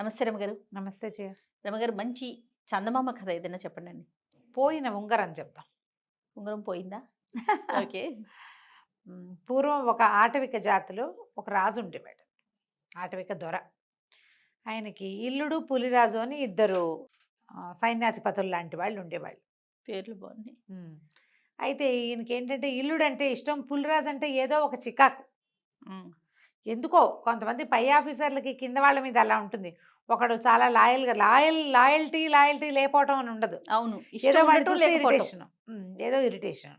నమస్తే రమగారు. నమస్తే జయ. రమగారు మంచి చందమామ కథ ఏదైనా చెప్పండండి. పోయిన ఉంగరం చెప్దాం. ఉంగరం పోయిందా? ఓకే. పూర్వం ఒక ఆటవిక జాతిలో ఒక రాజు ఉండేవాడు. ఆటవిక దొర. ఆయనకి ఇల్లుడు, పులిరాజు అని ఇద్దరు సైన్యాధిపతులు లాంటి వాళ్ళు ఉండేవాళ్ళు. పేర్లు బాగున్నాయి. అయితే ఈయనకి ఏంటంటే ఇల్లుడు అంటే ఇష్టం, పులిరాజు అంటే ఏదో ఒక చికాకు. ఎందుకో కొంతమంది పై ఆఫీసర్లకి కింద వాళ్ళ మీద అలా ఉంటుంది. ఒకడు చాలా లాయల్టీ లేకపోవటం అని ఉండదు. అవును. ఏదో వాడు ఉండటం చూస్తే లేకపోవటం. ఇరిటేషన్, ఏదో ఇరిటేషన్.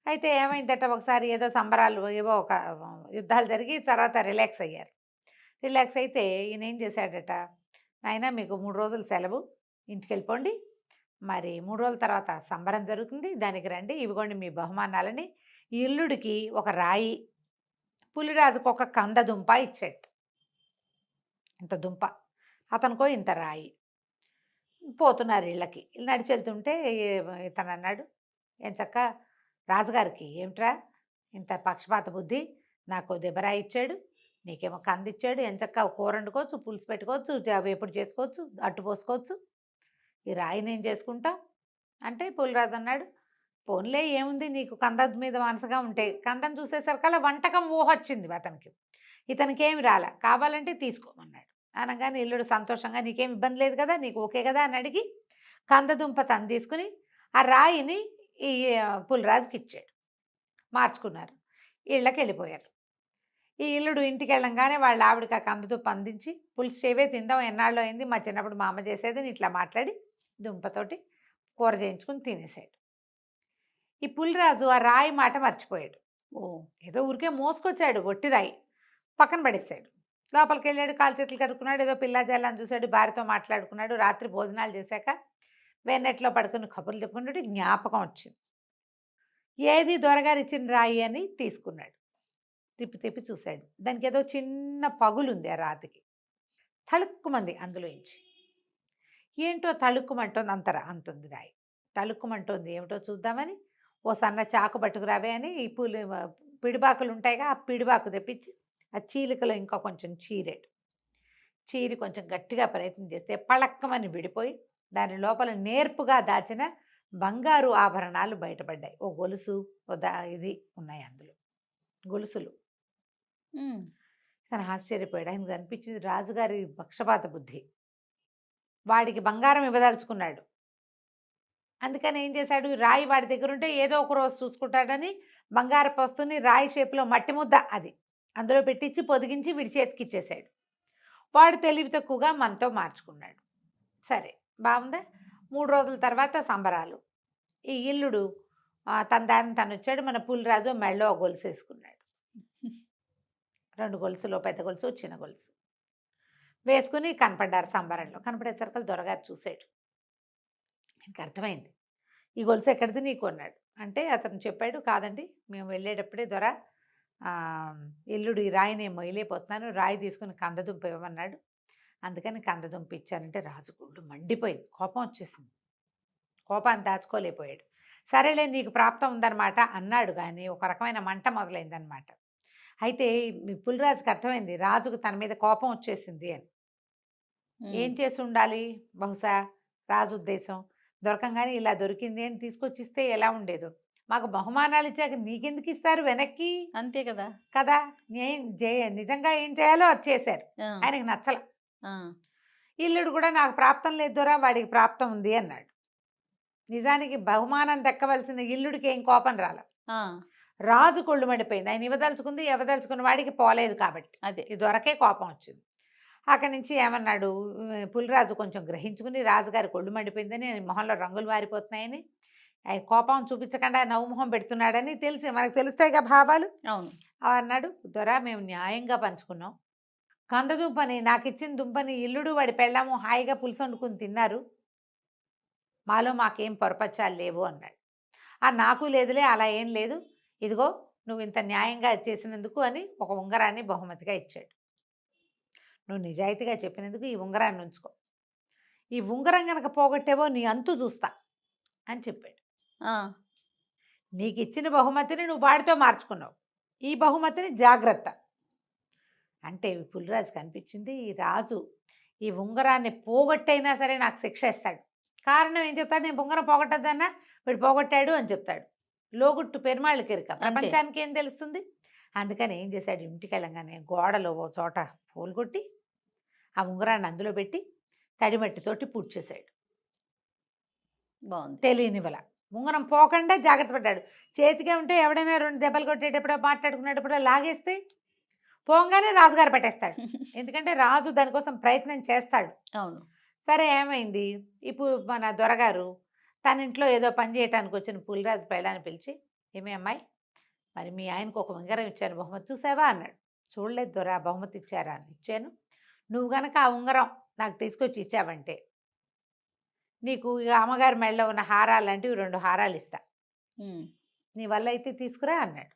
అయితే ఏమైందట, ఒకసారి ఏదో సంబరాలు ఏవో ఒక యుద్ధాలు జరిగి తర్వాత రిలాక్స్ అయ్యారు. రిలాక్స్ అయితే ఈయన ఏం చేశాడట, నాయనా మీకు 3 రోజులు సెలవు, ఇంటికి వెళ్ళిపోండి, మరి 3 రోజుల తర్వాత సంబరం జరుగుతుంది, దానికి రండి, ఇవిగోండి మీ బహుమానాలని. ఈ ఇల్లుడికి ఒక రాయి, పులిరాజుకు ఒక కంద దుంప ఇచ్చాడు. ఇంత దుంప, అతనికో ఇంత రాయి. పోతున్నారు ఇళ్ళకి. నడిచి వెళ్తుంటే ఇతను అన్నాడు, ఏం చక్క రాజుగారికి ఏమిట్రా ఇంత పక్షపాత బుద్ధి, నాకు దెబ్బరాయి ఇచ్చాడు, నీకేమో కంద ఇచ్చాడు, ఎంచక్క కూర వండుకోవచ్చు, పులుసు పెట్టుకోవచ్చు, వేపుడు చేసుకోవచ్చు, అట్టు పోసుకోవచ్చు, ఈ రాయి నేను చేసుకుంటా అంటే పులిరాజు అన్నాడు, పోన్లే ఏముంది, నీకు కంద మీద మనసుగా ఉంటే. కందం చూసేసరికల్లా వంటకం ఊహొచ్చింది అతనికి. ఇతనికి ఏమి రాలా, కావాలంటే తీసుకోమన్నాడు. అనగానే ఇల్లుడు సంతోషంగా, నీకేం ఇబ్బంది లేదు కదా, నీకు ఓకే కదా అని అడిగి కందదుంప తను తీసుకుని ఆ రాయిని ఈ పులిరాజుకి ఇచ్చాడు. మార్చుకున్నారు, ఇళ్ళకి వెళ్ళిపోయారు. ఈ ఇల్లుడు ఇంటికి వెళ్ళంగానే వాళ్ళ ఆవిడకి ఆ కందదుంప అందించి, పులుసు చేవే తిందాం, ఎన్నాళ్ళు అయింది, మా చిన్నప్పుడు మా అమ్మ చేసేది, ఇట్లా మాట్లాడి దుంపతోటి కూర చేయించుకుని తినేసాడు. ఈ పులిరాజు ఆ రాయి మాట మర్చిపోయాడు. ఏదో ఊరికే మోసుకొచ్చాడు, ఒట్టి రాయి పక్కన పడేసాడు. లోపలికి వెళ్ళాడు, కాలు చేతులు కడుక్కున్నాడు, ఏదో పిల్ల జల్లని చూశాడు, భార్యతో మాట్లాడుకున్నాడు. రాత్రి భోజనాలు చేశాక వెన్నెట్లో పడుకుని కబుర్లు చెప్పుకున్నాడు. జ్ఞాపకం వచ్చింది, ఏది దొరగారు ఇచ్చిన రాయి అని తీసుకున్నాడు. తిప్పి తిప్పి చూశాడు, దానికి ఏదో చిన్న పగులుంది ఆ రాతికి. తళుక్కుమంది అందులో ఇచ్చి, ఏంటో తళుక్కుమంటోంది, అంతుంది రాయి. తళుక్కుమంటోంది ఏమిటో చూద్దామని ఓ సన్న చాకు పట్టుకురావే అని ఈ పిడిబాకులు ఉంటాయిగా, ఆ పిడిబాకు తెప్పించి ఆ చీలికలో ఇంకా కొంచెం చీరాడు. చీరి కొంచెం గట్టిగా ప్రయత్నం చేస్తే పళక్కమని విడిపోయి దాని లోపల నేర్పుగా దాచిన బంగారు ఆభరణాలు బయటపడ్డాయి. ఓ గొలుసు, ఇది ఉన్నాయి అందులో గొలుసులు. తను ఆశ్చర్యపోయాడు. ఆయనకు అనిపించింది రాజుగారి పక్షపాత బుద్ధి, వాడికి బంగారం ఇవ్వదలుచుకున్నాడు. అందుకని ఏం చేశాడు, రాయి వాడి దగ్గర ఉంటే ఏదో ఒక రోజు చూసుకుంటాడని బంగారపు వస్తువుని రాయి షేప్లో మట్టి ముద్ద అది అందులో పెట్టించి పొదిగించి వీడి చేతికి ఇచ్చేసాడు. వాడు తెలివి తక్కువగా మనతో మార్చుకున్నాడు. సరే బాగుందా. 3 రోజుల తర్వాత సంబరాలు. ఈ ఇల్లుడు తన దారిని తను వచ్చాడు. మన పులిరాజు మెళ్ళో గొలుసు వేసుకున్నాడు. 2 గొలుసులు, పెద్ద గొలుసు, చిన్న గొలుసు వేసుకుని కనపడ్డారు సంబరంలో. కనపడేసరికి దొరగారు చూశాడు. ఆయనకు అర్థమైంది, ఈ గొలుసు ఎక్కడిది నీకు అన్నాడు. అంటే అతను చెప్పాడు, కాదండి మేము వెళ్ళేటప్పుడే దొర ఇల్లుడు ఈ రాయి నేను మొయ్యలేకపోతున్నాను, రాయి తీసుకుని కందదుంప ఇవ్వమన్నాడు, అందుకని కందదుంప ఇచ్చానంటే రాజు గుళ్ళు మండిపోయింది, కోపం వచ్చేసింది. కోపాన్ని దాచుకోలేకపోయాడు. సరేలే నీకు ప్రాప్తం ఉందన్నమాట అన్నాడు, కానీ ఒక రకమైన మంట మొదలైందనమాట. అయితే పులిరాజుకి అర్థమైంది రాజుకు తన మీద కోపం వచ్చేసింది అని. ఏం చేసి ఉండాలి, బహుశా రాజు ఉద్దేశం దొరకంగానే ఇలా దొరికింది అని తీసుకొచ్చిస్తే ఎలా ఉండేదో. మాకు బహుమానాలు ఇచ్చాక నీకెందుకు ఇస్తారు వెనక్కి, అంతే కదా కదా. నిజంగా ఏం చేయాలో అది చేశారు. ఆయనకి నచ్చల. ఇల్లుడు కూడా నాకు ప్రాప్తం లేదు దొరా, వాడికి ప్రాప్తం ఉంది అన్నాడు. నిజానికి బహుమానం దక్కవలసిన ఇల్లుడికి ఏం కోపం రాల, రాజు కొళ్ళు మండిపోయింది. ఆయన ఇవ్వదలుచుకున్న వాడికి పోలేదు కాబట్టి అదే ఈ దొరకే కోపం వచ్చింది. అక్కడి నుంచి ఏమన్నాడు, పులిరాజు కొంచెం గ్రహించుకుని రాజుగారి కొళ్ళు మండిపోయిందని, మొహంలో రంగులు మారిపోతున్నాయని, ఆయన కోపం చూపించకుండా నవ్వుమొహం పెడుతున్నాడని తెలిసి, మనకు తెలుస్తాయిగా భావాలు. అవును అన్నాడు, దొర మేము న్యాయంగా పంచుకున్నాం, కందదుంపని నాకు ఇచ్చిన దుంపని ఇల్లుడు వాడి పెళ్ళాము హాయిగా పులుసు వండుకుని తిన్నారు, మాలో మాకేం పొరపచ్చాలు లేవు అన్నాడు. నాకు లేదులే, అలా ఏం లేదు, ఇదిగో నువ్వు ఇంత న్యాయంగా చేసినందుకు అని ఒక ఉంగరాన్ని బహుమతిగా ఇచ్చాడు. నువ్వు నిజాయితీగా చెప్పినందుకు ఈ ఉంగరాన్ని ఉంచుకో, ఈ ఉంగరం కనుక పోగొట్టేవో నీ అంతు చూస్తా అని చెప్పాడు. నీకు ఇచ్చిన బహుమతిని నువ్వు వాడితో మార్చుకున్నావు, ఈ బహుమతిని జాగ్రత్త అంటే. పులిరాజుకి అనిపించింది ఈ రాజు ఈ ఉంగరాన్ని పోగొట్టైనా సరే నాకు శిక్ష ఇస్తాడు. కారణం ఏం చెప్తాడు? నేను ఉంగరం పోగొట్టద్దన్నా వీడు పోగొట్టాడు అని చెప్తాడు. లోగుట్టు పెరుమాళ్ళకి ఎరుక, ప్రపంచానికి ఏం తెలుస్తుంది? అందుకని ఏం చేశాడు? ఇంటికి వెళ్ళంగానే గోడలో ఓ చోట పోలు కొట్టి ఆ ఉంగరాన్ని అందులో పెట్టి తడిమట్టితోటి పూడ్చేశాడు. బాగుంది. తెలియనివల ఉంగరం పోకుండా జాగ్రత్త పడ్డాడు. చేతికే ఉంటే ఎవడైనా 2 దెబ్బలు కొట్టేటప్పుడో మాట్లాడుకునేటప్పుడో లాగేస్తే పోగానే రాజుగారు పెట్టేస్తాడు. ఎందుకంటే రాజు దానికోసం ప్రయత్నం చేస్తాడు. అవును. సరే ఏమైంది? ఇప్పుడు మన దొరగారు తన ఇంట్లో ఏదో పని చేయడానికి వచ్చిన పులిరాజు పెళ్ళాన్ని పిలిచి, ఏమే అమ్మాయి, మరి మీ ఆయనకు ఒక ఉంగరం ఇచ్చాను, బహుమతి చూసావా అన్నాడు. చూడలేదు దొర, బహుమతి ఇచ్చారా అని. ఇచ్చాను. నువ్వు గనక ఆ ఉంగరం నాకు తీసుకొచ్చి ఇచ్చావంటే నీకు ఇక అమ్మగారి మెడలో ఉన్న హారాలు లాంటివి 2 హారాలు ఇస్తా, నీ వల్ల అయితే తీసుకురా అన్నాడు.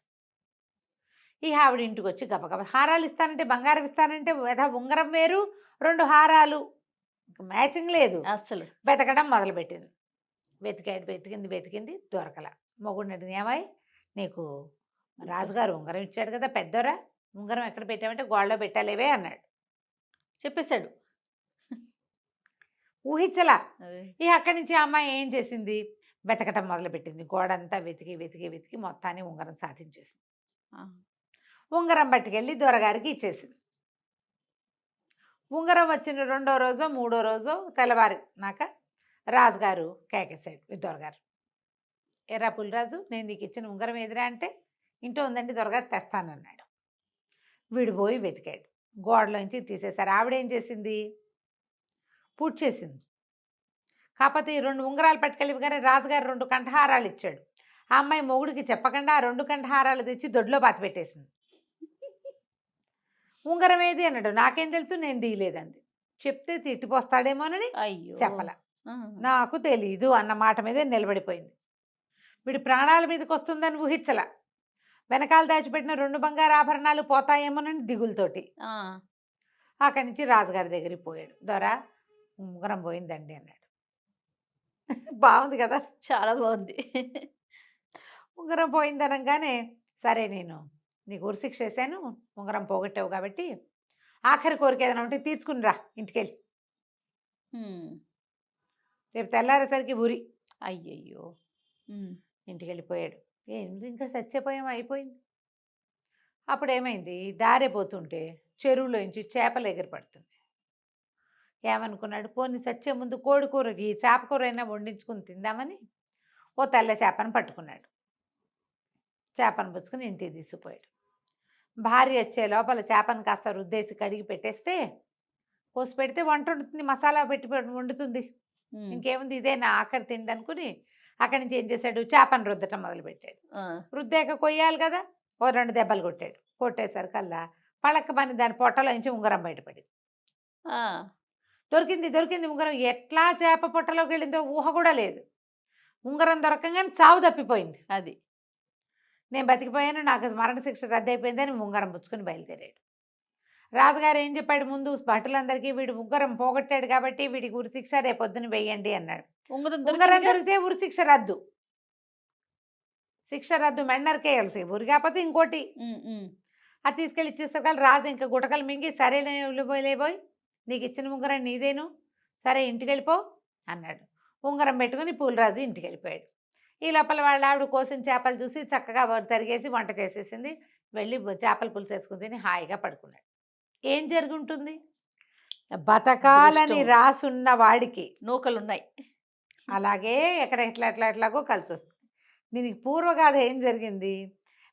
ఈ ఆవిడ ఇంటికి వచ్చి గబగబ హారాలు ఇస్తానంటే, బంగారం ఇస్తానంటే ఉంగరం వేరు, 2 హారాలు మ్యాచింగ్ లేదు. అసలు వెతకడం మొదలుపెట్టింది. వెతికింది దొరకల. మొగుడిని అడిగింది, ఏమాయి నీకు రాజుగారు ఉంగరం ఇచ్చాడు కదా పెద్దోరా, ఉంగరం ఎక్కడ పెట్టామంటే గోడలో పెట్టాలేవే అన్నాడు. చెప్పేశాడు. ఊహించలా. ఇక అక్కడి నుంచి ఆ అమ్మాయి ఏం చేసింది? వెతకటం మొదలుపెట్టింది. గోడంతా వెతికి మొత్తాన్ని ఉంగరం సాధించేసింది. ఉంగరం పట్టుకెళ్ళి దొరగారికి ఇచ్చేసింది. ఉంగరం వచ్చిన 2వ రోజో 3వ రోజో తెల్లవారినాక రాజుగారు కేకేశాడు దొరగారు, ఎరా పులిరాజు, నేను నీకు ఇచ్చిన ఉంగరం ఎదురా అంటే, ఇంట్లో ఉందండి దొరగారు తెస్తానన్నాడు. వీడు పోయి వెతికాడు. గోడలోంచి తీసేశారు. ఆవిడేం చేసింది? పూర్తి చేసింది. కాకపోతే ఈ 2 ఉంగరాలు పట్టుకెళ్ళి కానీ రాజుగారు 2 కంఠహారాలు ఇచ్చాడు. ఆ అమ్మాయి మొగుడికి చెప్పకుండా ఆ 2 కంఠహారాలు తెచ్చి దొడ్లో పాతి పెట్టేసింది. ఉంగరం ఏది అన్నాడు. నాకేం తెలుసు, నేను తీయలేదంది. చెప్తే తిట్టిపోస్తాడేమోనని అయ్యో చెప్పల. నాకు తెలీదు అన్న మాట మీదే నిలబడిపోయింది. వీడి ప్రాణాల మీదకి వస్తుందని ఊహించల. వెనకాల దాచిపెట్టిన 2 బంగారు ఆభరణాలు పోతాయేమోనని దిగులతోటి అక్కడి నుంచి రాజుగారి దగ్గరికి పోయాడు. దొర, ఉంగరం పోయిందండి అన్నాడు. బాగుంది కదా, చాలా బాగుంది. ఉంగరం పోయిందనగానే, సరే నేను నీకు ఉరిశిక్ష వేసాను, ఉంగరం పోగొట్టావు కాబట్టి ఆఖరి కోరిక ఏదైనా ఉంటే తీర్చుకుని రా ఇంటికెళ్ళి, రేపు తెల్లారేసరికి ఉరి. అయ్యయ్యో. ఇంటికి వెళ్ళిపోయాడు. ఏంది ఇంకా చచ్చిపోయాం, అయిపోయింది. అప్పుడు ఏమైంది? దారే పోతుంటే చెరువులోంచి చేపలు ఎగిరిపడుతుంది. ఏమనుకున్నాడు? పోనీ చచ్చే ముందు కోడి కూరకి చేప కూర అయినా వండించుకుని తిందామని ఓ తెల్ల చేపను పట్టుకున్నాడు. చేపను పుచ్చుకుని ఇంటికి తీసుకుపోయాడు. భార్య వచ్చే లోపల చేపను కాస్త రుద్దేసి కడిగి పెట్టేస్తే, కోసి పెడితే వంట వండుతుంది, మసాలా పెట్టి వండుతుంది. ఇంకేముంది, ఇదే నా ఆఖరి తిండి అనుకుని అక్కడి నుంచి ఏం చేశాడు? చేపను రుద్దటం మొదలుపెట్టాడు. రుద్దాక కొయ్యాలి కదా, ఓ 2 దెబ్బలు కొట్టాడు. కొట్టేసరికల్లా పళక్కమని దాని పొట్టలోంచి ఉంగరం బయటపడింది. దొరికింది ఉంగరం. ఎట్లా చేప పొట్టలోకి వెళ్ళిందో ఊహ కూడా లేదు. ఉంగరం దొరకంగానే చావు తప్పిపోయింది. అది నేను బతికిపోయాను, నాకు మరణశిక్ష రద్దయిపోయిందని ఉంగరం పుచ్చుకొని బయలుదేరాడు. రాజుగారు ఏం చెప్పాడు? ముందు భటులందరికీ వీడు ఉంగరం పోగొట్టాడు కాబట్టి వీడికి ఉరిశిక్ష రేపొద్దున వేయండి అన్నాడు. ఉంగరం దొరికితే ఉరిశిక్ష రద్దు, శిక్ష రద్దు, మెండర్కేయాల్సి. ఉరి కాకపోతే ఇంకోటి. అది తీసుకెళ్ళి ఇచ్చేసరికి రాజు ఇంకా గుటకలు మింగి, సరే లేబోయ్, నీకు ఇచ్చిన ఉంగరం నీదేను, సరే ఇంటికి వెళ్ళిపో అన్నాడు. ఉంగరం పెట్టుకుని పూలరాజు ఇంటికి వెళ్ళిపోయాడు. ఈ లోపల వాళ్ళ ఆవిడ కోసిన చేపలు చూసి చక్కగా తరిగేసి వంట చేసేసింది. వెళ్ళి చేపల పులుసు వేసుకుని తిని హాయిగా పడుకున్నాడు. ఏం జరుగుంటుంది? బతకాలని రాసున్న వాడికి నూకలున్నాయి. అలాగే ఎక్కడ ఎట్లాగో కలిసి వస్తుంది. దీనికి పూర్వగాథ ఏం జరిగింది?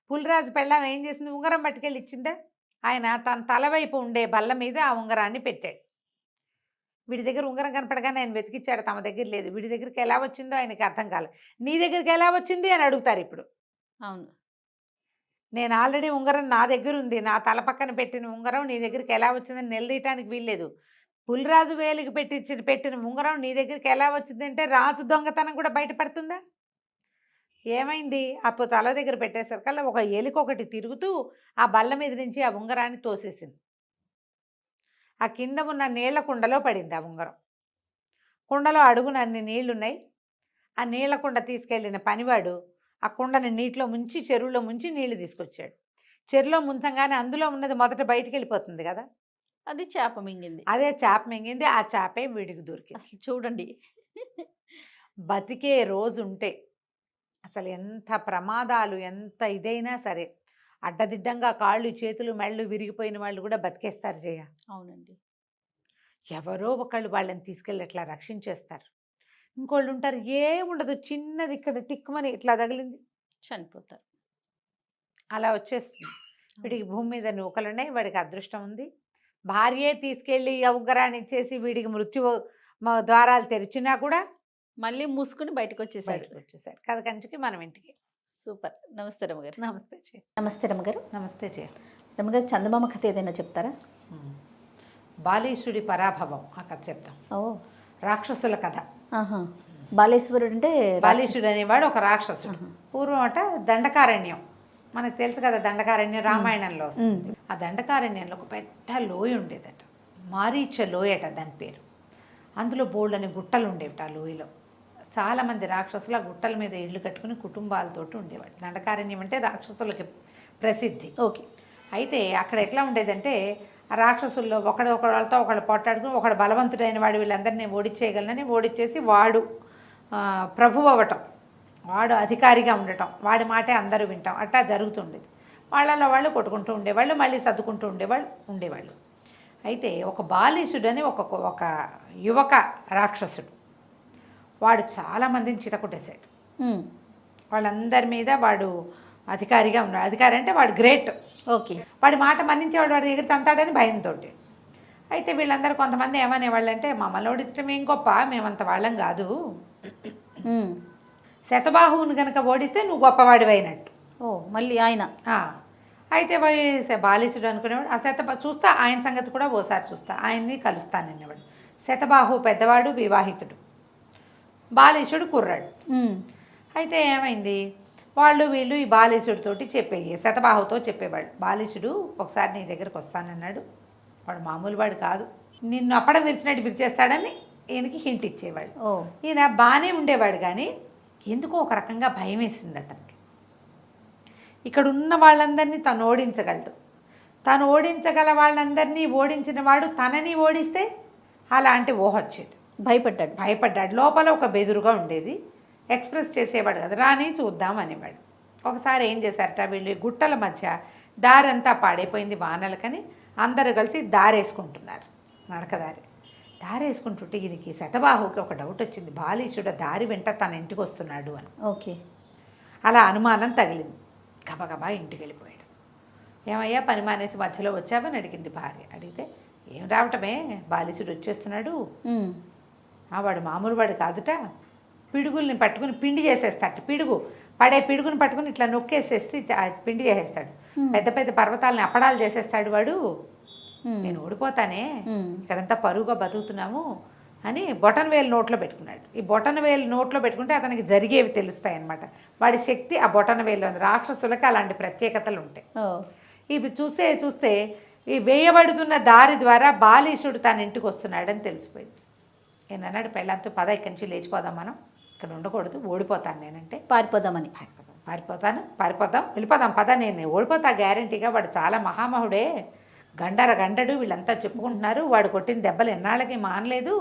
పులిరాజు పెళ్ళాం ఏం చేసింది? ఉంగరం పట్టుకెళ్ళి ఇచ్చిందా? ఆయన తన తల వైపు ఉండే బల్ల మీద ఆ ఉంగరాన్ని పెట్టాడు. వీడి దగ్గర ఉంగరం కనపడగానే ఆయన వెతికిచ్చాడు, తమ దగ్గర లేదు. వీడి దగ్గరికి ఎలా వచ్చిందో ఆయనకి అర్థం కాలేదు. నీ దగ్గరికి ఎలా వచ్చింది అని అడుగుతారు ఇప్పుడు. అవును, నేను ఆల్రెడీ ఉంగరం నా దగ్గర ఉంది, నా తల పక్కన పెట్టిన ఉంగరం నీ దగ్గరికి ఎలా వచ్చిందని నిలదీయటానికి వీల్లేదు. పులిరాజు వేలికి పెట్టిన ఉంగరం నీ దగ్గరికి ఎలా వచ్చిందంటే రాజు దొంగతనం కూడా బయటపడుతుందా? ఏమైంది? అప్పుడు తల దగ్గర పెట్టేసరికల్లా ఒక ఎలికొకటి తిరుగుతూ ఆ బల్ల మీద నుంచి ఆ ఉంగరాన్ని తోసేసింది. ఆ కింద ఉన్న నీళ్ల కుండలో పడింది ఆ ఉంగరం. కుండలో అడుగున అన్ని నీళ్లున్నాయి. ఆ నీళ్ల కుండ తీసుకెళ్ళిన పనివాడు ఆ కుండని నీటిలో ముంచి, చెరువులో ముంచి నీళ్లు తీసుకొచ్చాడు. చెరువులో ముంచంగానే అందులో ఉన్నది మొదట బయటికి వెళ్ళిపోతుంది కదా, అది చేప మింగింది. అదే చేప మింగింది. ఆ చేపే వీడికి దొరికింది. అసలు చూడండి. బతికే రోజుంటే అసలు ఎంత ప్రమాదాలు ఎంత ఇదైనా సరే అడ్డదిడ్డంగా కాళ్ళు చేతులు మెళ్ళు విరిగిపోయిన వాళ్ళు కూడా బతికేస్తారు జయ. అవునండి. ఎవరో ఒకళ్ళు వాళ్ళని తీసుకెళ్ళి అట్లా రక్షించేస్తారు. ఇంకోళ్ళు ఉంటారు ఏముండదు, చిన్నది ఇక్కడ టిక్కుమని ఇట్లా తగిలింది చనిపోతారు. అలా వచ్చేస్తుంది. వీడికి భూమి మీద నూకలున్నాయి, వాడికి అదృష్టం ఉంది. భార్యే తీసుకెళ్ళి ఆ ఉంగరాన్ని ఇచ్చేసి వీడికి మృత్యు ద్వారాలు తెరిచినా కూడా మళ్ళీ మూసుకుని బయటకు వచ్చేసాడు. బయటకు వచ్చేసాడు. కథ కంచికి మనం ఇంటికి. సూపర్. నమస్తే రమ్మగారు. నమస్తే చే. నమస్తే రమ్మగారు. నమస్తే చే. రమ్మగారు, చందమామ కథ ఏదైనా చెప్తారా? బాలీసుడి పరాభవం ఆ కథ చెప్తాం. ఓ, రాక్షసుల కథ. బాలేశ్వరుడు అంటే బాలీసుడు అనేవాడు ఒక రాక్షసుడు. పూర్వం అట దండకారణ్యం, మనకు తెలుసు కదా దండకారణ్యం, రామాయణంలో వస్తుంది. ఆ దండకారణ్యంలో ఒక పెద్ద లోయ ఉండేదట, మారీచ లోయట దాని పేరు. అందులో బోల్డని గుట్టలు ఉండేవిట. ఆ లోయలో చాలామంది రాక్షసులు ఆ గుట్టల మీద ఇళ్ళు కట్టుకుని కుటుంబాలతోటి ఉండేవాడు. దండకారణ్యం అంటే రాక్షసులకి ప్రసిద్ధి. ఓకే. అయితే అక్కడ ఎట్లా ఉండేదంటే ఆ రాక్షసుల్లో ఒకళ్ళతో ఒకళ్ళు పోట్లాడుకుని ఒకడు బలవంతుడైన వాడు వీళ్ళందరినీ ఓడించేయగలనని ఓడించేసి వాడు ప్రభువు అవ్వటం, వాడు అధికారిగా ఉండటం, వాడి మాటే అందరూ వింటాం, అట్లా జరుగుతుండేది. వాళ్ళలో వాళ్ళు కొట్టుకుంటూ ఉండేవాళ్ళు, మళ్ళీ సర్దుకుంటూ ఉండేవాళ్ళు. అయితే ఒక బాలీసుడని ఒక యువక రాక్షసుడు, వాడు చాలామందిని చితకొట్టేశాడు. వాళ్ళందరి మీద వాడు అధికారిగా ఉన్నాడు. అధికారి అంటే వాడు గ్రేట్. ఓకే. వాడి మాట మన్నించేవాడు, వాడి దగ్గర తంతాడని భయంతో. అయితే వీళ్ళందరూ కొంతమంది ఏమనేవాళ్ళు అంటే, మమ్మల్ని ఓడించడం ఏం గొప్ప, మేమంత వాళ్ళం కాదు, శతబాహువుని కనుక ఓడిస్తే నువ్వు గొప్పవాడివైనట్టు. ఓ, మళ్ళీ ఆయన. అయితే బాలీసుడు అనుకునేవాడు, ఆ చూస్తా ఆయన సంగతి కూడా ఓసారి చూస్తా, ఆయన్ని కలుస్తాననేవాడు. శతబాహు పెద్దవాడు, వివాహితుడు, బాలీసుడు కుర్రాడు. అయితే ఏమైంది, వీళ్ళు ఈ బాలీసుడితోటి శతబాహుతో చెప్పేవాడు, బాలీసుడు ఒకసారి నీ దగ్గరకు వస్తానన్నాడు, వాడు మామూలు వాడు కాదు, నిన్ను అప్పడం విరిచినట్టు విరిచేస్తాడని ఈయనకి హింట్ ఇచ్చేవాడు. ఈయన బాగానే ఉండేవాడు, కానీ ఎందుకో ఒక రకంగా భయం వేసింది అతనికి. ఇక్కడ ఉన్న వాళ్ళందరినీ తను ఓడించగలడు, తను ఓడించగల వాళ్ళందరినీ ఓడించిన వాడు తనని ఓడిస్తే అలాంటి ఊహ వచ్చేది. భయపడ్డాడు. లోపల ఒక బెదురుగా ఉండేది, ఎక్స్ప్రెస్ చేసేవాడు కదా, రాని చూద్దాం అనేవాడు. ఒకసారి ఏం చేశారట, వీళ్ళు గుట్టల మధ్య దారంతా పాడైపోయింది వానలకని అందరూ కలిసి దారేసుకుంటున్నారు, నడకదారి. దారేసుకుంటుంటే ఈయనకి శతబాహుకి ఒక డౌట్ వచ్చింది, బాలీసుడు దారి వెంట తన ఇంటికి వస్తున్నాడు అని. ఓకే. అలా అనుమానం తగిలింది. గబగబా ఇంటికి వెళ్ళిపోయాడు. ఏమయ్యా పని మానేసి మధ్యలో వచ్చావని అడిగింది భార్య. అడిగితే ఏం రావటమే, బాలీసుడు వచ్చేస్తున్నాడు, వాడు మామూలు వాడు కాదుట, పిడుగుల్ని పట్టుకుని పిండి చేసేస్తాడు, పిడుగుని పట్టుకుని ఇట్లా నొక్కేసేసి పిండి చేసేస్తాడు, పెద్ద పెద్ద పర్వతాలని అప్పడాలు చేసేస్తాడు వాడు, నేను ఓడిపోతానే, ఇక్కడంతా పరువుగా బతుకుతున్నాము అని బొటనవేలు నోట్లో పెట్టుకున్నాడు. ఈ బొటనవేలు నోట్లో పెట్టుకుంటే అతనికి జరిగేవి తెలుస్తాయి అన్నమాట. వాడి శక్తి ఆ బొటనవేలు. రాక్షసులకి అలాంటి ప్రత్యేకతలు ఉంటాయి. ఇవి చూస్తే ఈ వేయబడుతున్న దారి ద్వారా బాలీసుడు తన ఇంటికి వస్తున్నాడని తెలిసిపోయింది. నేను అన్నాడు పెళ్ళంతా, పద ఇక్కడి నుంచి లేచిపోదాం, మనం ఇక్కడ ఉండకూడదు, ఓడిపోతాను నేనంటే. పారిపోదాం, వెళ్ళిపోదాం, పద, నేను ఓడిపోతా గ్యారంటీగా, వాడు చాలా మహామహుడే, గండడు, వీళ్ళంతా చెప్పుకుంటున్నారు, వాడు కొట్టిన దెబ్బలు ఎన్నాళ్ళకి మానలేదు,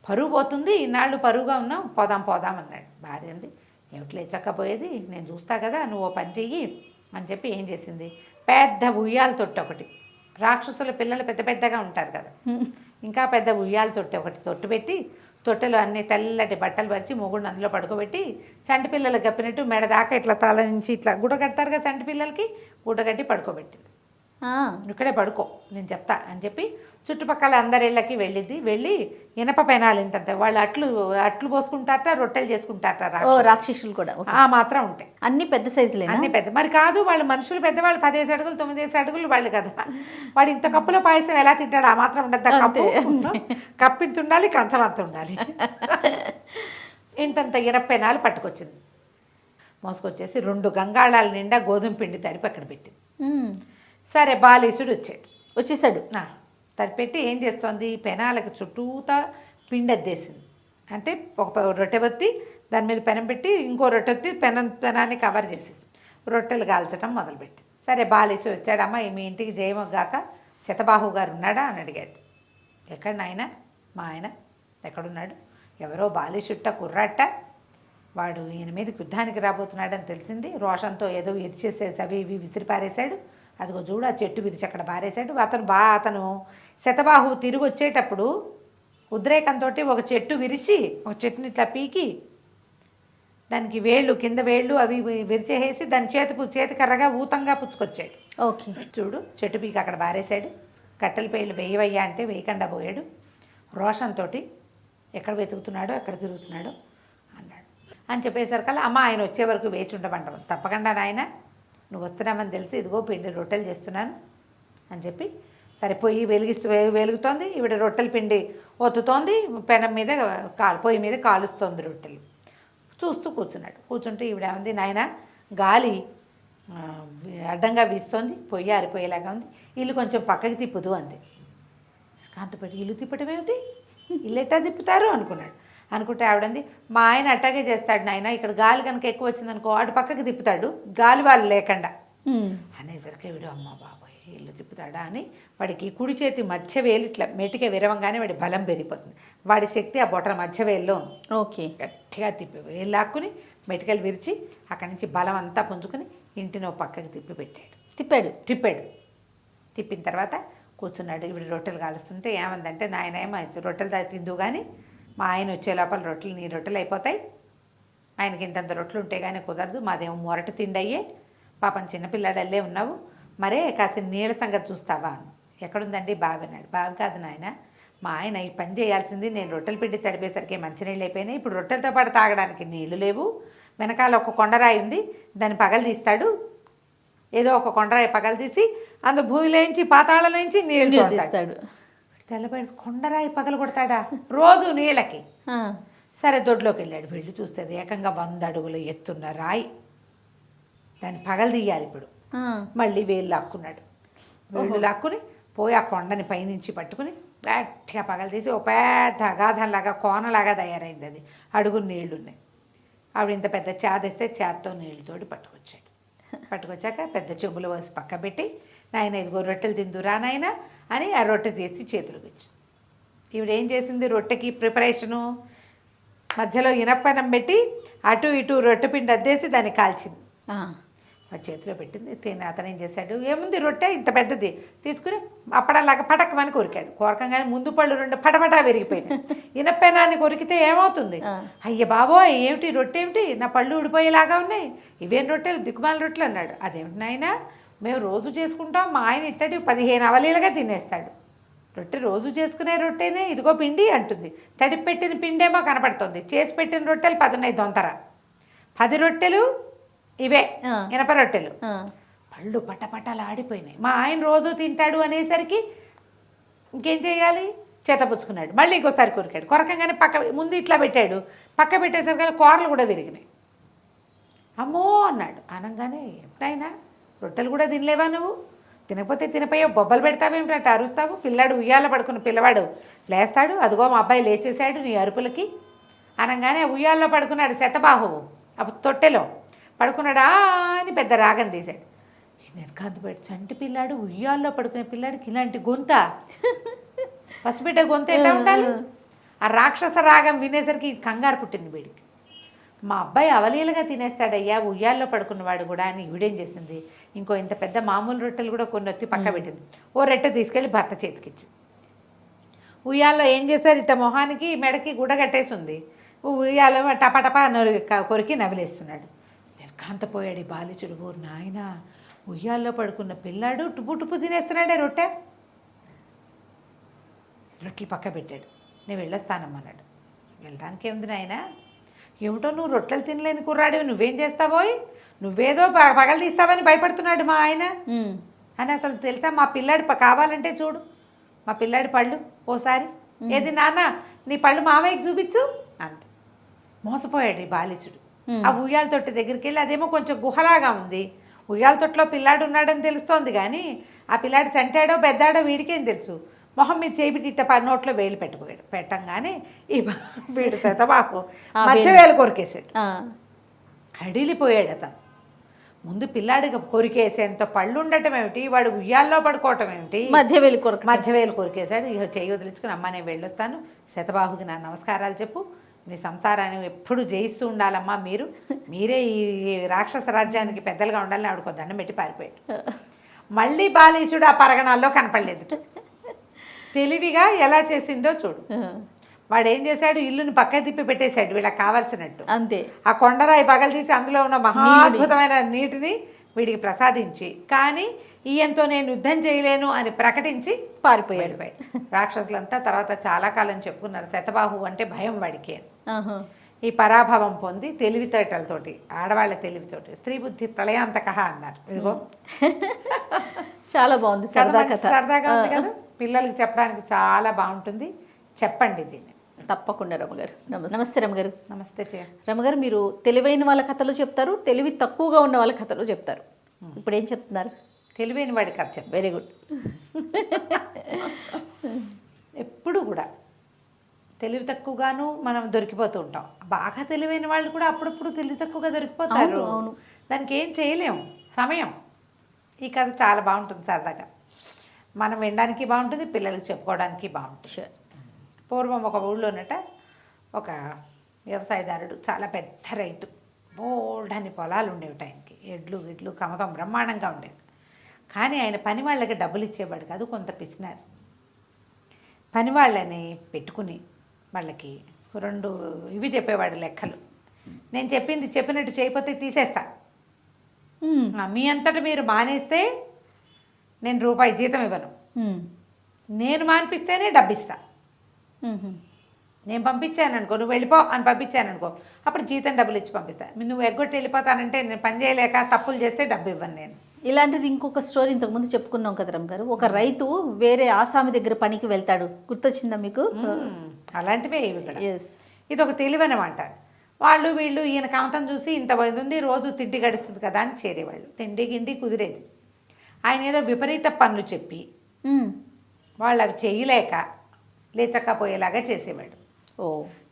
పరువు పోతుంది, ఇన్నాళ్ళు పరువుగా ఉన్నాం, పోదాం అన్నాడు. భార్య అంది, ఏమిటి లేచక్కపోయేది, నేను చూస్తా కదా, నువ్వు ఓ పని చెయ్యి అని చెప్పి ఏం చేసింది, పెద్ద ఉయ్యాల తొట్టి ఒకటి, రాక్షసుల పిల్లలు పెద్దగా ఉంటారు కదా, ఇంకా పెద్ద ఉయ్యాల తొట్టి ఒకటి పెట్టి, తొట్టెలు అన్ని తెల్లటి బట్టలు పరిచి మొగుడిని అందులో పడుకోబెట్టి, చంటి పిల్లలు గప్పినట్టు మెడ దాకా ఇట్లా తల నుంచి ఇట్లా గుడ్డ కడతారు కదా చంటి పిల్లలకి, గుడ్డ కట్టి పడుకోబెట్టింది. ఇక్కడే పడుకో నేను చెప్తా అని చెప్పి చుట్టుపక్కల అందరిళ్ళకి వెళ్ళి ఇనప పెనాలు ఇంతంత, వాళ్ళు అట్లు పోసుకుంటారట, రొట్టెలు చేసుకుంటారట, రాక్షసులు కూడా ఆ మాత్రం ఉంటాయి, అన్ని పెద్ద సైజులే, అన్ని పెద్ద. మరి కాదు, వాళ్ళు మనుషులు పెద్దవాళ్ళు, 15 అడుగులు 9 అడుగులు వాళ్ళు కదా, వాడు ఇంత కప్పులో పాయసం ఎలా తింటాడు, ఆ మాత్రం ఉండద్దా, కప్పింత ఉండాలి, కంచం అంత ఉండాలి. ఇంతంత ఇనప పెనాలు పట్టుకొచ్చింది, మోసుకొచ్చేసి 2 గంగాళాల నిండా గోధుమ పిండి తడిపి అక్కడ పెట్టింది. సరే బాలీసుడు వచ్చేసాడు. తడిపెట్టి ఏం చేస్తోంది, పెనాలకు చుట్టూతా పిండి అద్దేసింది. అంటే ఒక రొట్టె బత్తి దాని మీద పెనం పెట్టి ఇంకో రొట్టె ఎత్తి పెనాన్ని కవర్ చేసేసి రొట్టెలు కాల్చడం మొదలుపెట్టి. సరే బాలీసుడు వచ్చాడమ్మా, మీ ఇంటికి జయమొగ్గాక శతబాహు గారు ఉన్నాడా అని అడిగాడు. ఎక్కడ నాయన? మా ఆయన ఎక్కడున్నాడు? ఎవరో బాలిషుట్ట కుర్రాట, వాడు ఈయన మీదకి యుద్ధానికి రాబోతున్నాడని తెలిసింది. రోషంతో ఏదో ఇరిచేసేసి అవి ఇవి విసిరి పారేశాడు. అదిగో చూడు ఆ చెట్టు విరిచి అక్కడ పారేశాడు. అతను శతబాహు తిరిగి వచ్చేటప్పుడు ఉద్రేకంతో ఒక చెట్టు విరిచి ఒక చెట్టుని ఇట్లా పీకి దానికి వేళ్ళు కింద వేళ్ళు అవి విరిచేసేసి దాని చేతికర్రగా ఊతంగా పుచ్చుకొచ్చాడు. ఓకే. చూడు చెట్టు పీకి అక్కడ బారేశాడు. కట్టెల పేళ్ళు వేయవయ్యా అంటే వేయకుండా పోయాడు. రోషంతో ఎక్కడ వెతుకుతున్నాడో ఎక్కడ తిరుగుతున్నాడో అన్నాడు. అని చెప్పేసరికల్లా అమ్మ ఆయన వచ్చే వరకు వేచి ఉండమంటాం. తప్పకుండా నాయన నువ్వు వస్తున్నామని తెలిసి ఇదిగో పిండి రొట్టెలు చేస్తున్నాను అని చెప్పి, సరే పొయ్యి వెలుగుతోంది. ఈవిడ రొట్టెల పిండి ఒత్తుతోంది. పెనం మీద పొయ్యి మీద కాలుస్తోంది రొట్టెలు. చూస్తూ కూర్చున్నాడు. కూర్చుంటే ఈవిడ ఏమంది, నాయన గాలి అడ్డంగా వీస్తోంది, పొయ్యి ఆరిపోయేలాగా ఉంది, ఇల్లు కొంచెం పక్కకి తిప్పుదు అంది. కాంతపడి ఇల్లు తిప్పటం ఏమిటి, ఇల్లు ఎట్టా తిప్పుతారు అనుకున్నాడు. అనుకుంటే ఆవిడంది, మా ఆయన అట్టాగే చేస్తాడు నాయన, ఇక్కడ గాలి కనుక ఎక్కువ వచ్చిందనుకో అటు పక్కకి తిప్పుతాడు గాలి వాళ్ళు లేకుండా అనేసరికి వీడు అమ్మ బాబాయ్ ఇల్లు తిప్పుతాడా అని వాడికి కుడి చేతి మధ్య వేలు ఇట్లా మెటిక విరవంగానే వాడి బలం పెరిగిపోతుంది. వాడి శక్తి ఆ బొటన మధ్య వేల్లో ఉంది. ఓకే. గట్టిగా తిప్పి వేలు లాక్కుని మెటికలు విరిచి అక్కడి నుంచి బలం అంతా పుంజుకుని ఇంటిని ఒక పక్కకి తిప్పాడు. తిప్పిన తర్వాత కూర్చున్నాడు. ఇవి రొట్టెలు కాలుస్తుంటే ఏమందంటే, నాయన ఏమో రొట్టెలు తిందు కానీ మా ఆయన వచ్చే లోపల నీ రొట్టెలు అయిపోతాయి, ఆయనకి ఇంతంత రొట్టెలు ఉంటే కానీ కుదరదు, మాదేమో మొరట తిండయ్యే, పాపం చిన్నపిల్లాడల్లే ఉన్నావు, మరే కాస్త నీళ్ళ సంగతి చూస్తావా అని. ఎక్కడుందండి బావి అన్నాడు. బావి కాదు నాయన, మా ఆయన ఈ పని చేయాల్సింది, నేను రొట్టెల పిండి తడిపేసరికి మంచినీళ్ళు అయిపోయినాయి, ఇప్పుడు రొట్టెలతో పాటు తాగడానికి నీళ్లు లేవు, వెనకాల ఒక కొండరాయి ఉంది దాన్ని పగలు తీస్తాడు, ఏదో ఒక కొండరాయి పగలు తీసి అందు భూమిలోంచి పాతాళలోంచి నీళ్లు తీస్తాడు. తెల్లబడి కొండరాయి పగలు కొడతాడా రోజు నీళ్ళకి? సరే దొడ్లోకి వెళ్ళాడు. వెళ్ళి చూస్తే ఏకంగా 100 అడుగులు ఎత్తున్న రాయి, దాన్ని పగలు తీయాలి. ఇప్పుడు మళ్ళీ వేలు లాక్కున్నాడు. వేళ్ళు లాక్కుని పోయి ఆ కొండని పైనుంచి పట్టుకుని గట్టిగా పగలు తీసి ఒక పెద్ద అగాధంలాగా కోనలాగా తయారైంది. అది అడుగులు నీళ్లున్నాయి. ఆవిడ ఇంత పెద్ద చాదేస్తే చాతో నీళ్ళతోటి పట్టుకొచ్చాక పెద్ద చెంబులు వేసి పక్క పెట్టి, నాయన ఇదిగో రొట్టెలు తిందురా నాయన అని ఆ రొట్టె తీసి చేతులకు ఇచ్చి, ఈవిడ ఏం చేసింది, రొట్టెకి ప్రిపరేషను మధ్యలో ఇనపనం పెట్టి అటు ఇటు రొట్టె పిండి అద్దేసి దాన్ని కాల్చింది. వాడి చేతిలో పెట్టింది. అతను ఏం చేశాడు, ఏముంది రొట్టె ఇంత పెద్దది తీసుకుని అప్పడలాగా పటకమని కొరికాడు. కొరకంగానే ముందు పళ్ళు 2 పటపటా విరిగిపోయినాయి. ఇనపెనాన్ని కొరికితే ఏమవుతుంది, అయ్య బాబోయ్ ఏమిటి రొట్టె ఏమిటి, నా పళ్ళు ఊడిపోయేలాగా ఉన్నాయి, ఇవేం రొట్టెలు దిక్కుమాల రొట్టెలు అన్నాడు. అదేమిటి నాయన, మేము రోజు చేసుకుంటాం, మా ఆయన ఇట్టటి 15 అవలీలుగా తినేస్తాడు, రొట్టె రోజు చేసుకునే రొట్టెనే, ఇదిగో పిండి అంటుంది, తడిపి పెట్టిన పిండేమో కనపడుతుంది, చేసి పెట్టిన రొట్టెలు 10 ఉన్నాయి దొంతర, 10 రొట్టెలు ఇవే ఇనప రొట్టెలు, పళ్ళు పటపటలు ఆడిపోయినాయి. మా ఆయన రోజు తింటాడు అనేసరికి ఇంకేం చేయాలి, చేతపుచ్చుకున్నాడు. మళ్ళీ ఇంకోసారి కొరికాడు. కొరకంగానే ముందు ఇట్లా పెట్టాడు, పక్క పెట్టేసరికి కూరలు కూడా విరిగినాయి. అమ్మో అన్నాడు. అనగానే ఎప్పుడైనా రొట్టెలు కూడా తినలేవా నువ్వు, తినకపోతే తినపోయావు, బొబ్బలు పెడతావేమిటంటే అరుస్తావు, పిల్లాడు ఉయ్యాల పడుకున్న పిల్లవాడు లేస్తాడు, అదిగో మా అబ్బాయి లేచేశాడు నీ అరుపులకి అనగానే ఉయ్యాల్లో పడుకున్నాడు శతబాహువు. అప్పుడు తొట్టెలో పడుకున్నాడా అని పెద్ద రాగం తీశాడు. నేను కాంతపేట చంటి పిల్లాడు ఉయ్యాల్లో పడుకునే పిల్లాడికి ఇలాంటి గొంత, పసిబిడ్డ గొంత ఎట్లా ఉండాలి? ఆ రాక్షస రాగం వినేసరికి కంగారు పుట్టింది వీడికి. మా అబ్బాయి అవలీలుగా తినేస్తాడయ్యా ఉయ్యాల్లో పడుకున్నవాడు కూడా అని ఈవిడేం చేసింది, ఇంకో ఇంత పెద్ద మామూలు రొట్టెలు కూడా కొన్ని వచ్చి పక్క పెట్టింది. ఓ రొట్టె తీసుకెళ్ళి భర్త చేతికిచ్చి ఉయ్యాల్లో ఏం చేశారు, ఇట్ట మొహానికి మెడకి గుడ్డ కట్టేసి ఉంది, ఉయ్యాలో టపటపా కొరికి నవిలేస్తున్నాడు. కాంతపోయాడు ఈ బాలిచుడు. ఓ నాయన, ఉయ్యాల్లో పడుకున్న పిల్లాడు టుపు తినేస్తున్నాడే రొట్టె. రొట్టెలు పక్క పెట్టాడు. నేను వెళ్ళొస్తానమ్మన్నాడు. వెళ్ళడానికి ఏముంది నాయన, ఏమిటో నువ్వు రొట్టెలు తినలేని కుర్రాడివి, నువ్వేం చేస్తావోయ్, నువ్వేదో పగలు తీస్తావని భయపడుతున్నాడు మా ఆయన అని. అసలు తెలుసా మా పిల్లాడు కావాలంటే చూడు మా పిల్లాడి పళ్ళు ఓసారి, ఏది నాన్న నీ పళ్ళు మామయ్యకి చూపించు అంత. మోసపోయాడు ఈ బాలిచుడు. ఆ ఉయ్యాల తొట్టి దగ్గరికి వెళ్ళి, అదేమో కొంచెం గుహలాగా ఉంది, ఉయ్యాల తొట్టులో పిల్లాడు ఉన్నాడని తెలుస్తోంది కానీ ఆ పిల్లాడు చంటాడో పెద్దాడో వీడికేం తెలుసు. మొహం మీద చేపిట్టి ఇట్ట నోట్లో వేలు పెట్టుకోయాడు. పెట్టంగానే ఈ వీడు శతబాహు మధ్య వేలు కొరికేశాడు. కడిలిపోయాడు అతను. ముందు పిల్లాడికి కొరికేసేంత పళ్ళు ఉండటం ఏమిటి, వాడు ఉయ్యాల్లో పడుకోవటం ఏమిటి, మధ్య వెళ్ళి కొరకు మధ్యవేలు కొరికేశాడు. ఇక చెయ్యి వదిలించుకుని అమ్మ నేను వెళ్ళొస్తాను, శతబాహుకి నా నమస్కారాలు చెప్పు, మీ సంసారాన్ని ఎప్పుడు జయిస్తూ ఉండాలమ్మా, మీరే ఈ రాక్షస రాజ్యానికి పెద్దలుగా ఉండాలని ఆవిడకు దండం పెట్టి పారిపోయాడు. మళ్ళీ బాలీసుడు ఆ పరగణాల్లో కనపడలేదు. తెలివిగా ఎలా చేసిందో చూడు. వాడు ఏం చేశాడు, ఇల్లుని పక్క తిప్పి పెట్టేశాడు వీళ్ళకి కావాల్సినట్టు. అంతే. ఆ కొండరాయి పగలు తీసి అందులో ఉన్న మహాద్భుతమైన నీటిని వీడికి ప్రసాదించి, కానీ ఈయంతో నేను యుద్ధం చేయలేను అని ప్రకటించి పారిపోయాడు. రాక్షసులంతా తర్వాత చాలా కాలం చెప్పుకున్నారు శతబాహు అంటే భయం వాడికి అని. ఈ పరాభవం పొంది తెలివితేటలతోటి, ఆడవాళ్ళ తెలివితోటి, స్త్రీ బుద్ధి ప్రళయాంతక అన్నారు. ఇదిగో చాలా బాగుంది, సరదాగా ఉంది కదా, పిల్లలకి చెప్పడానికి చాలా బాగుంటుంది. చెప్పండి దీన్ని తప్పకుండా రమ్మగారు. నమస్తే రమ్మగారు. నమస్తే రమ్మగారు, మీరు తెలివైన వాళ్ళ కథలు చెప్తారు, తెలివి తక్కువగా ఉన్న వాళ్ళ కథలు చెప్తారు. ఇప్పుడు ఏం చెప్తున్నారు? తెలివైన వాడి కథ చెప్పు. Very good. ఎప్పుడు కూడా తెలివి తక్కువగాను మనం దొరికిపోతూ ఉంటాం. బాగా తెలివైన వాళ్ళు కూడా అప్పుడప్పుడు తెలివి తక్కువగా దొరికిపోతారు. అవును. దానికి ఏం చేయలేము, సమయం. ఈ కథ చాలా బాగుంటుంది, సరదాగా మనం వినడానికి బాగుంటుంది, పిల్లలకి చెప్పుకోవడానికి బాగుంటుంది. పూర్వం ఒక ఊళ్ళోనట ఒక వ్యవసాయదారుడు, చాలా పెద్ద రైతు, బోల్డని పొలాలు ఉండేవి ఆయనకి, ఎడ్లు కమకం బ్రహ్మాండంగా ఉండేది. కానీ ఆయన పని వాళ్ళకి డబ్బులు ఇచ్చేవాడు కాదు, కొంత పిసినారు. పని వాళ్ళని పెట్టుకుని వాళ్ళకి 2 ఇవి చెప్పేవాడు లెక్కలు. నేను చెప్పింది చెప్పినట్టు చేయకపోతే తీసేస్తా, మీ అంతటా మీరు మానేస్తే నేను రూపాయి జీతం ఇవ్వను, నేను మానిపిస్తేనే డబ్బిస్తా. నేను పంపించాను అనుకో, నువ్వు వెళ్ళిపో అని పంపించాను అనుకో, అప్పుడు జీతం డబ్బులు ఇచ్చి పంపిస్తాను. నువ్వు ఎగ్గొట్టి వెళ్ళిపోతానంటే నేను పని చేయలేక తప్పులు చేస్తే డబ్బు ఇవ్వను నేను. ఇలాంటిది ఇంకొక స్టోరీ ఇంతకుముందు చెప్పుకున్నాం కదా రమ్మ గారు. ఒక రైతు వేరే ఆసామి దగ్గర పనికి వెళ్తాడు, గుర్తొచ్చిందా మీకు? అలాంటివే ఇవి ఇక్కడ. ఇది ఒక తెలివనమాట. వాళ్ళు వీళ్ళు ఈయన కాంతం చూసి ఇంత ఉంది, రోజు తిండి గడుస్తుంది కదా అని చేరేవాళ్ళు. తిండి గిండి కుదిరేది. ఆయన ఏదో విపరీత పనులు చెప్పి వాళ్ళు అవి చేయలేక లేచక్కపోయేలాగా చేసేవాడు.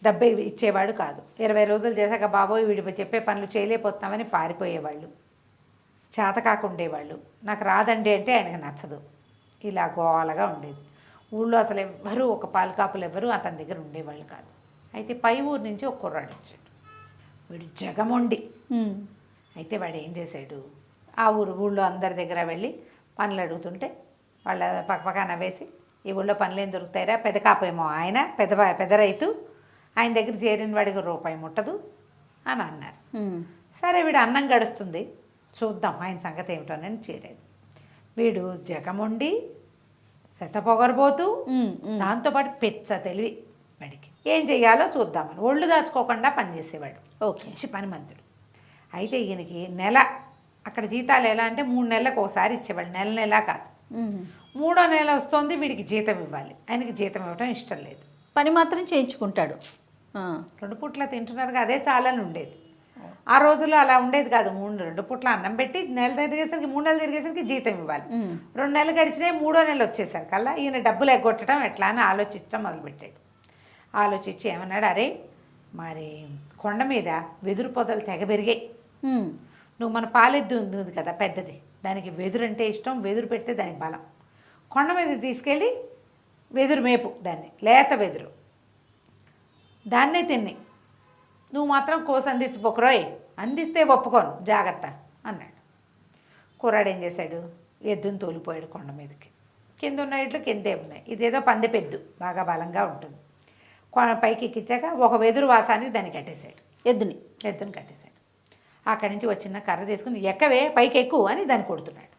డబ్బే ఇచ్చేవాడు కాదు. 20 రోజులు చేశాక బాబోయ్ వీడి చెప్పే పనులు చేయలేకపోతున్నామని పారిపోయేవాళ్ళు, చేత కాకుండేవాళ్ళు. నాకు రాదండి అంటే ఆయనకు నచ్చదు, ఇలా గోలగా ఉండేది. ఊళ్ళో అసలు ఎవ్వరూ, ఒక పాలకాపులు ఎవ్వరూ అతని దగ్గర ఉండేవాళ్ళు కాదు. అయితే పై ఊరు నుంచి ఒక కుర్రాడు వచ్చాడు, వీడు జగమొండి. అయితే వాడు ఏం చేశాడు, ఆ ఊళ్ళో అందరి దగ్గర వెళ్ళి పనులు అడుగుతుంటే వాళ్ళ పక్కపక్క నవ్వేసి, ఈ ఊళ్ళో పనులు ఏం దొరుకుతాయిరా, పెద్ద కాపేమో ఆయన, పెద్ద రైతు, ఆయన దగ్గర చేరిన వాడికి రూపాయి ముట్టదు అని అన్నారు. సరే వీడు అన్నం గడుస్తుంది, చూద్దాం ఆయన సంగతి ఏమిటోనని చేరాడు. వీడు జగముండి శతపొగరబోతూ, దాంతోపాటు పెచ్చ తెలివి వాడికి. ఏం చెయ్యాలో చూద్దామని ఒళ్ళు దాచుకోకుండా పనిచేసేవాడు. మంచి పని మంత్రుడు. అయితే ఈయనకి నెల అక్కడ జీతాలు ఎలా అంటే 3 నెలలకు ఒకసారి ఇచ్చేవాళ్ళు, నెల కాదు. 3వ నెల వస్తుంది, వీడికి జీతం ఇవ్వాలి. ఆయనకి జీతం ఇవ్వటం ఇష్టం లేదు, పని మాత్రం చేయించుకుంటాడు. 2 పూట్ల తింటున్నారుగా, అదే చాలని ఉండేది. ఆ రోజుల్లో అలా ఉండేది కాదు. 2 పూట్ల అన్నం పెట్టి నెల తిరిగేసరికి 3 నెలలు తిరిగేసరికి జీతం ఇవ్వాలి. 2 నెలలు గడిచినాయి, 3వ నెల వచ్చేసరికల్లా ఈయన డబ్బులు ఎగ్గొట్టడం ఎట్లా అని ఆలోచించడం మొదలుపెట్టాడు. ఆలోచించి ఏమన్నాడు, అరే మరి కొండ మీద వెదురు పొదలు తెగ పెరిగాయి, నువ్వు మన పాలెద్దు ఉంది కదా పెద్దది, దానికి వెదురు అంటే ఇష్టం, వెదురు పెడితే దానికి బలం. కొండ మీద తీసుకెళ్ళి వెదురు మేపు, దాన్ని లేత వెదురు, దాన్నే తిన్ని, నువ్వు మాత్రం కోసి అందించిపోకరోయ్, అందిస్తే ఒప్పుకోను జాగ్రత్త అన్నాడు. కుర్రాడు ఏం చేశాడు, ఎద్దును తోలిపోయాడు కొండ మీదకి. కింద ఉన్న ఇట్లు కిందే ఉన్నాయి, ఇదేదో పందె పెద్దు, బాగా బలంగా ఉంటుంది. పైకి ఎక్కించాక ఒక వెదురు వాసానికి దాన్ని కట్టేశాడు, ఎద్దుని కట్టేశాడు. అక్కడి నుంచి వచ్చిన కర్ర తీసుకుని ఎక్కవే పైకి ఎక్కువ అని దాన్ని కొడుతున్నాడు.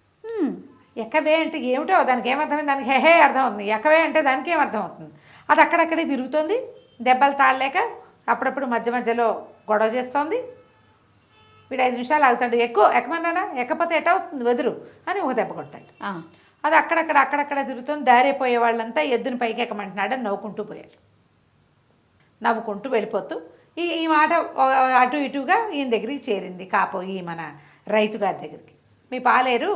ఎక్కవే అంటే ఏమిటో దానికి ఏమర్థమైంది, దానికి హే అర్థం అవుతుంది. ఎక్కవే అంటే దానికి ఏమర్థం అవుతుంది, అది అక్కడక్కడే తిరుగుతుంది, దెబ్బలు తాళలేక అప్పుడప్పుడు మధ్యలో గొడవ చేస్తోంది. వీడు 5 నిమిషాలు ఆగుతాడు, ఎక్కమన్నానా, ఎక్కపోతే ఎటా వస్తుంది వెదురు అని ఒక దెబ్బ కొడతాడు. అది అక్కడక్కడ తిరుగుతుంది. దారైపోయే వాళ్ళంతా ఎద్దుని పైకి ఎక్కమంటున్నాడు అని నవ్వుకుంటూ వెళ్ళిపోతూ ఈ మాట అటు ఇటుగా ఈయన దగ్గరికి చేరింది. కాపోయి మన రైతు గారి దగ్గరికి, మీ పాలేరు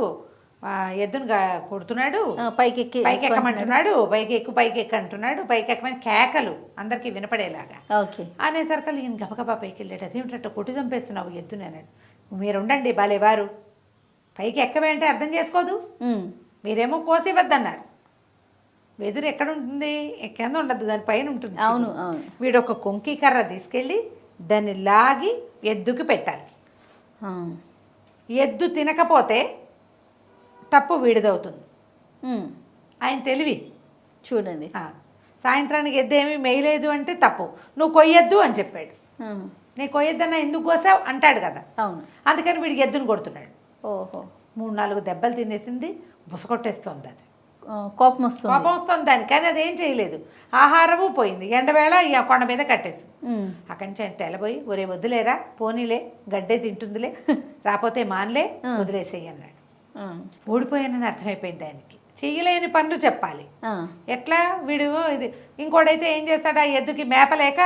ఎద్దును కొడుతున్నాడు, పైకి ఎక్కమంటున్నాడు, పైకి అంటున్నాడు, పైకి ఎక్కమని కేకలు అందరికీ వినపడేలాగా అనేసరికి ఈయన గబగబా పైకి వెళ్ళాడు. అదేమిటట్టు కొట్టి చంపేస్తున్నావు ఎద్దుని అన్నాడు. మీరుండండి బాలేవారు పైకి ఎక్కవే అంటే అర్థం చేసుకోదు. మీరేమో కోసివద్దన్నారు. వెదురు ఎక్కడ ఉంటుంది? కింద ఉండదు, దాని పైన ఉంటుంది. అవును అవును. వీడు ఒక కొంకి కర్ర తీసుకెళ్ళి దాన్ని లాగి ఎద్దుకి పెట్టాలి. ఎద్దు తినకపోతే తప్పు వీడిదవుతుంది. ఆయన తెలివి చూడండి. సాయంత్రానికి ఎద్దు ఏమీ మేయలేదు అంటే తప్పు, నువ్వు కొయ్యొద్దు అని చెప్పాడు. నీ కొయ్యొద్దన్నా ఎందుకు కోసావు అంటాడు కదా. అవును. అందుకని వీడికి ఎద్దును కొడుతున్నాడు. ఓహో. 3-4 దెబ్బలు తినేసింది, బుసకొట్టేస్తుంది. అది కోపం వస్తుంది. కోపం వస్తుంది దానికి, కానీ అది ఏం చేయలేదు. ఆహారము పోయింది. ఎండవేళ ఈ కొండ మీద కట్టేసి అక్కడి నుంచి ఆయన తెల్లబోయి, ఒరే వద్దులేరా, పోనీలే, గడ్డే తింటుందిలే, రాపోతే మానలే, వదిలేసేయి అన్నాడు. ఓడిపోయానని అర్థమైపోయింది ఆయనకి. చెయ్యలేని పనులు చెప్పాలి. ఎట్లా వీడు ఇది. ఇంకోటైతే ఏం చేస్తాడు, ఆ ఎద్దుకి మేపలేక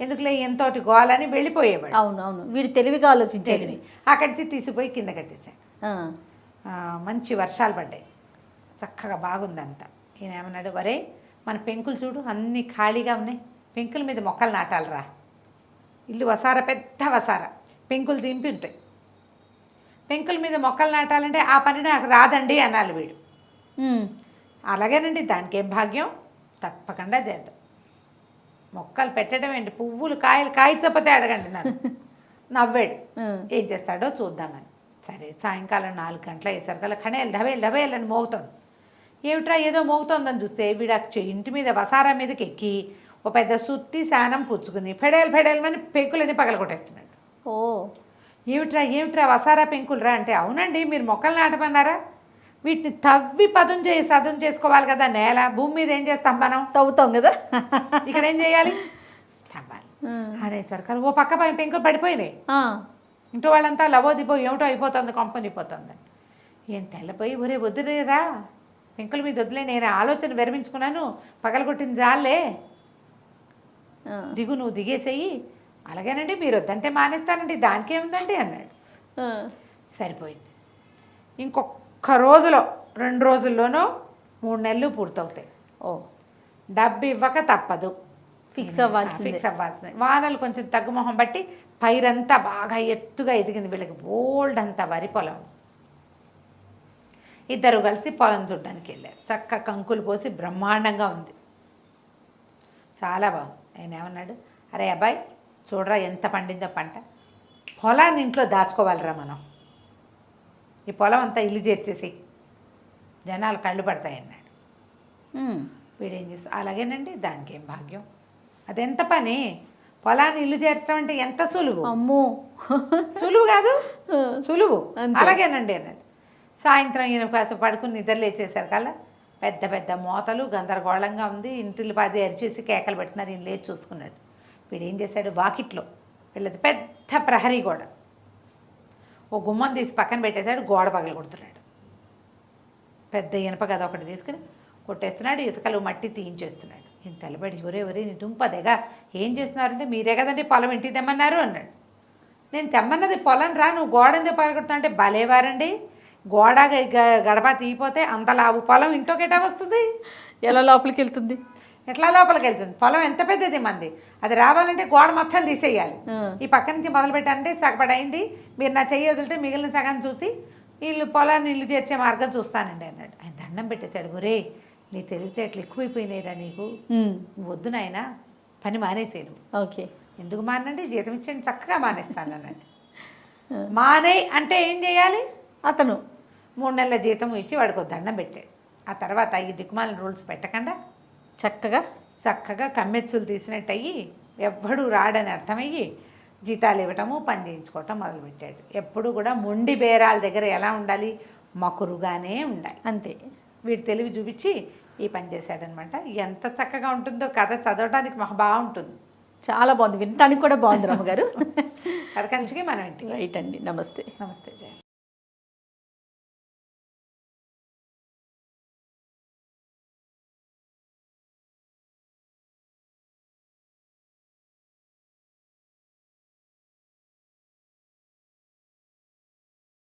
ఎందుకులే ఎంతోటి గోలని వెళ్ళిపోయేవాడు. అవును అవును. వీడు తెలివిగా ఆలోచించేది. అక్కడి నుంచి తీసుకుపోయి కింద కట్టేశాడు. మంచి వర్షాలు పడ్డాయి, చక్కగా బాగుందంతా. ఈయన ఏమన్నాడు, వరే మన పెంకులు చూడు అన్నీ ఖాళీగా ఉన్నాయి, పెంకుల మీద మొక్కలు నాటాలరా. ఇల్లు వసార, పెద్ద వసార, పెంకులు దింపి ఉంటాయి. పెంకుల మీద మొక్కలు నాటాలంటే ఆ పని నాకు రాదండి అనాలి వీడు. అలాగేనండి, దానికి ఏం భాగ్యం, తప్పకుండా చేద్దాం. మొక్కలు పెట్టడం ఏంటి, పువ్వులు కాయలు కాయచకపోతే అడగండి నన్ను. నవ్వాడు. ఏం చేస్తాడో చూద్దామని. సరే, సాయంకాలం 4 గంటల అయ్యేసరికల్లా ఖణేలు ఢబేలు ఢబేలు అని మోగుతోంది. ఏమిట్రా ఏదో మోగుతోందని చూస్తే వీడు ఇంటి మీద వసారా మీదకి ఎక్కి ఒక పెద్ద సుత్తి శానం పుచ్చుకుని ఫెడేలు ఫెడేలమని పెంకులని పగలగొట్టేస్తున్నాడు. ఓ, ఏమిట్రా ఏమిట్రా వసారా పెంకులరా అంటే, అవునండి మీరు మొక్కలు నాటమన్నారా, వీటిని తవ్వి సదును చేసుకోవాలి కదా. నేల భూమి మీద ఏం చేస్తాం మనం, తవ్వుతాం కదా. ఇక్కడ ఏం చేయాలి, తవ్వాలి. అరే సర్కారు ఓ పక్క పెంకులు పడిపోయినాయి. ఇంట్లో వాళ్ళంతా లవోదిపో ఏమిటో అయిపోతుంది, కొంపనిపోతుంది. ఏం తెల్లపోయి, ఒరే వద్దులేరా, పెంకుల మీద వద్దులే, నేను ఆలోచన విరమించుకున్నాను, పగలగొట్టిన జాలే, దిగు, నువ్వు దిగేసేయి. అలాగేనండి, మీరు వద్దంటే మానేస్తానండి, దానికేముందండి అన్నాడు. సరిపోయింది. ఇంకొక రోజులో 2 రోజుల్లోనో 3 నెలలు పూర్తవుతాయి. ఓ, డబ్బు ఇవ్వక తప్పదు, ఫిక్స్ అవ్వాల్సింది. వానలు కొంచెం తగ్గుమొహం బట్టి పైరంతా బాగా ఎత్తుగా ఎదిగింది. వీళ్ళకి బోల్డ్ అంతా వరి పొలం. ఇద్దరు కలిసి పొలం చూడడానికి వెళ్ళారు. చక్క కంకులు పోసి బ్రహ్మాండంగా ఉంది, చాలా బాగుంది. ఆయన ఏమన్నాడు, అరే అబ్బాయి చూడరా ఎంత పండిందో పంట, పొలాన్ని ఇంట్లో దాచుకోవాలిరా మనం, ఈ పొలం అంతా ఇల్లు చేర్చేసి జనాలు కళ్ళు పడతాయి అన్నాడు. వీడేం చేస్తా, అలాగేనండి, దానికి ఏం భాగ్యం, అదెంత పని, పొలాన్ని ఇల్లు చేర్చడం అంటే ఎంత సులువు. అమ్మో, సులువు కాదు, సులువు. అలాగేనండి అన్నాడు. సాయంత్రం ఈయన కాస్త పడుకుని నిద్ర లేచేసారు కల్లా పెద్ద పెద్ద మోతలు, గందరగోళంగా ఉంది. ఇంటిల్లి పాది అరిచేసి కేకలు పెట్టినారు. ఈయన లేచి చూసుకున్నాడు. వీడేం చేశాడు, వాకిట్లో వీళ్ళది పెద్ద ప్రహరీ గోడ, ఓ గుమ్మం తీసి పక్కన పెట్టేశాడు, గోడ పగలు కొడుతున్నాడు. పెద్ద ఇనప గద ఒకటి తీసుకుని కొట్టేస్తున్నాడు, ఇసుకలు మట్టి తీయించేస్తున్నాడు. నేను తెల్లబడి, ఒరే నీ దుంపదేగా ఏం చేస్తున్నారంటే, మీరే కదండి పొలం ఇంటికి తెమ్మన్నారు అన్నాడు. నేను తెమ్మన్నది పొలం రా, నువ్వు గోడ ఎందుకు పగలగొడుతున్నా అంటే, భలేవారండి, గోడ గడప తీయిపోతే అంతలావు పొలం ఇంట్లోకి ఎటా వస్తుంది, ఎలా లోపలికి వెళ్తుంది, ఎట్లా లోపలికి వెళ్తుంది, పొలం ఎంత పెద్దది మంది, అది రావాలంటే గోడ మొత్తం తీసేయాలి. ఈ పక్క నుంచి మొదలు పెట్టాలంటే సగపడైంది, మీరు నా చెయ్యి వదిలితే మిగిలిన సగం చూసి వీళ్ళు పొలాన్ని ఇల్లు చేర్చే మార్గం చూస్తానండి అన్నాడు. ఆయన దండం పెట్టేశాడు. ఒరే నీ తెలివితేటలు ఎక్కువైపోయినాయిరా నీకు, వద్దు నాయన, పని మానేసేను. ఓకే, ఎందుకు మానండి, జీతం ఇచ్చేయండి, చక్కగా మానేస్తాను అన్నాడు. మానే అంటే ఏం చేయాలి, అతను 3 నెలల జీతం ఇచ్చి వాడికి దండం పెట్టాడు. ఆ తర్వాత ఈ దిక్కుమాలిన రూల్స్ పెట్టకుండా చక్కగా కమ్మెచ్చులు తీసినట్టు అయ్యి, ఎవ్వడూ రాడని అర్థమయ్యి జీతాలు ఇవ్వటము, పని చేయించుకోవటం మొదలుపెట్టాడు. ఎప్పుడు కూడా మొండి బేరాల దగ్గర ఎలా ఉండాలి, మకురుగానే ఉండాలి. అంతే. వీడు తెలివి చూపించి ఈ పని చేశాడనమాట. ఎంత చక్కగా ఉంటుందో కథ, చదవడానికి మాకు బాగుంటుంది, చాలా బాగుంది, వినటానికి కూడా బాగుంది రమ్మగారు. కథ కంచికి మనం ఇంటికి. రైట్ అండి, నమస్తే. నమస్తే జయ.